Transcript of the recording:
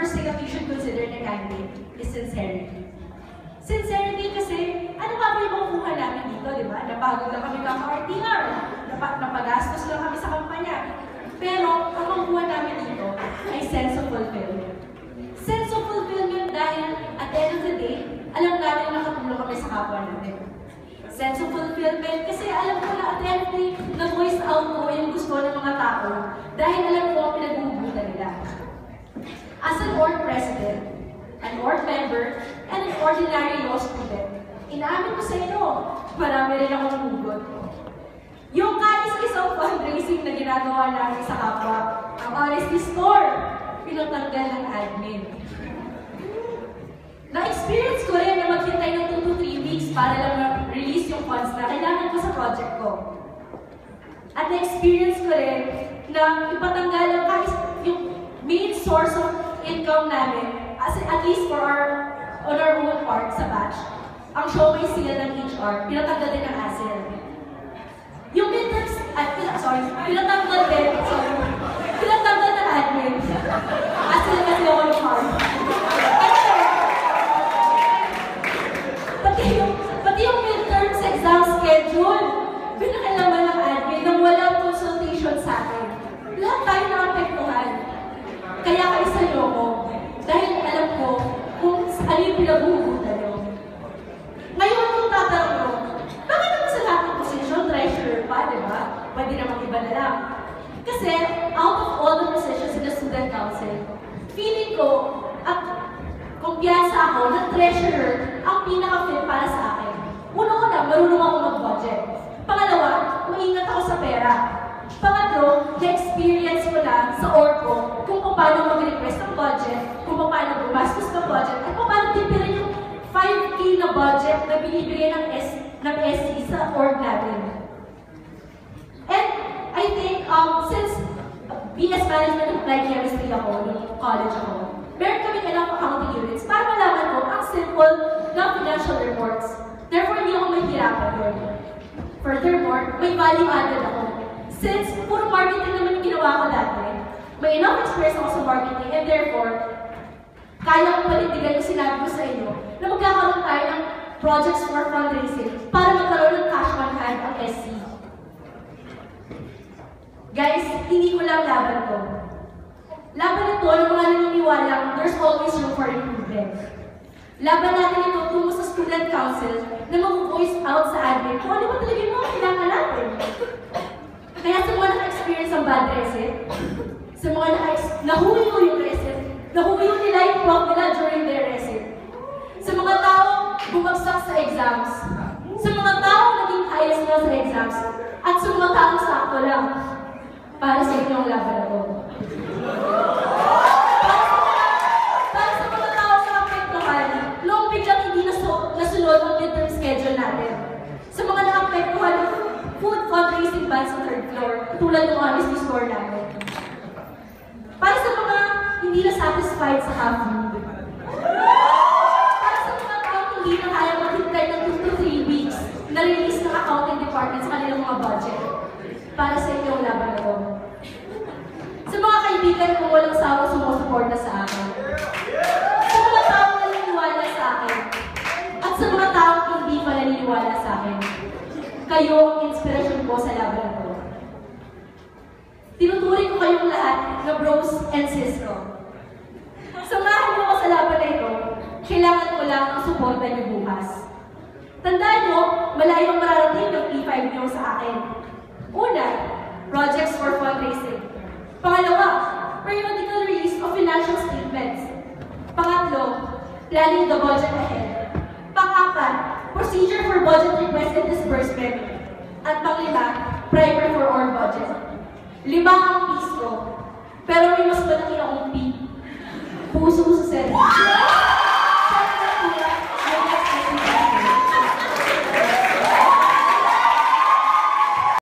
first thing that you should consider in a candidate is sincerity. Sincerity kasi, ano ba yung makukuha namin dito, di ba? Napagod lang kami kaka-RTR, napagastos lang kami sa kampanya. Pero, ang makukuha namin dito ay sense of fulfillment. Sense of fulfillment dahil, at the end of the day, alam namin na nakatulong kami sa kapwa natin. Sense of fulfillment kasi alam ko na at the end of the day, na-voice out ko yung gusto ng mga tao dahil alam ko ang pinag-uubutan nila. As an board president, an board member, and an ordinary law student, inaamin ko sa inyo, marami rin akong nagugot. Yung kaisa-isang fundraising na ginagawa namin sa kapwa, ang Honesty Store, pinatanggal ng admin. Na-experience ko rin na maghintay ng 2 to 3 weeks para lang ma-release yung funds na kailangan ko sa project ko. At na-experience ko rin na ipatanggal yung main source of income namin, at least for on our own part sa batch, ang show may sila ng HR, pinatanggal din ng ASEL. Yung midterms, pinatanggal ng admin. ASEL kasi ako ng farm. Pati yung midterms exam schedule, pinakailaman ng admin nang walang consultation sa akin. Lahat tayo na-apektuhan. Kaya kaisa niyo ko. Dahil alam ko kung ano yung pinabuhutan nyo. Ngayon kung tatanong ko, bakit naman sa lahat ng posisyon, treasurer pa, di ba? Pwede namang iba na lang. Kasi out of all the positions in the student council, feeling ko at kumpiyansa ako na treasurer ang pinaka-fit para sa akin. Una-una, marunong ako mag-budget. Pangalawa, maingat ako sa pera. Pangatlo, na-experience ko na sa org ko kung paano mag-request ng budget, kung paano gumastos ng budget, at kung paano tipirin yung 5K na budget na binibigay ng SC sa org natin. And I think, since BS Management of Applied Chemistry ako, nung college ako, meron kami enough accounting units para malaman ko ang simple na financial reports. Therefore, hindi ako mahirapan yun. Furthermore, may value added ako. Since puro marketing naman yung ginawa ko dati, may enough experience ako sa marketing and therefore, kaya ko panindigan yung sinabi ko sa inyo na magkakaroon tayo ng projects for fundraising para magkaroon ng cash on hand ang SC. Guys, hindi ko lang laban to. Laban ito ng mga naniniwalang there's always room for improvement. Laban natin ito tungo sa student council na mag-voice out sa admin kung ano ba talaga yung mga kailangan natin. Kaya sa mga naka-experience ang bad reset, sa mga nahuyo yung reset, nahuyo nila yung prof nila during their reset, sa mga tao bumagsak sa exams, sa mga tao naging highest na sa exams, at sa mga tao sakto lang, para sa inyo ang laban ako. Para sa mga tao sa apektuhan, noong biglang hindi nasunod ang midterm schedule natin. Sa mga na-apektuhan ng food fundraising ban sa 3rd floor, tulad ng Honesty Store namin. Para sa mga hindi na satisfied sa half-food. Para sa mga tao hindi na kaya maghintay ng 2 to 3 weeks na release ng accounting department sa kanilang mga budget. Para sa inyo ang laban ako. Sa mga kaibigan kong walang sawa sumusuporta sa akin. Sa mga tao na naniniwala sa akin. At sa mga tao hindi pa naniniwala sa akin. Kayo ang inspirasyon ko sa laban na to. Tinuturing ko kayong lahat na bros and sis ko. Samahan niyo ko sa laban na ito, kailangan ko lang ang suporta niyo bukas. Tandaan niyo, malayo ang mararating ng P5 niyo sa akin. Una, projects for fundraising. Pangalawa, periodical release of financial statements. Pangatlo, planning the budget ahead. Pang-apat, procedure for budget request and disbursement. At pang-lima, primer for our budget. 5 ang P's ko, pero may mas malaki akong P. Puso sa service.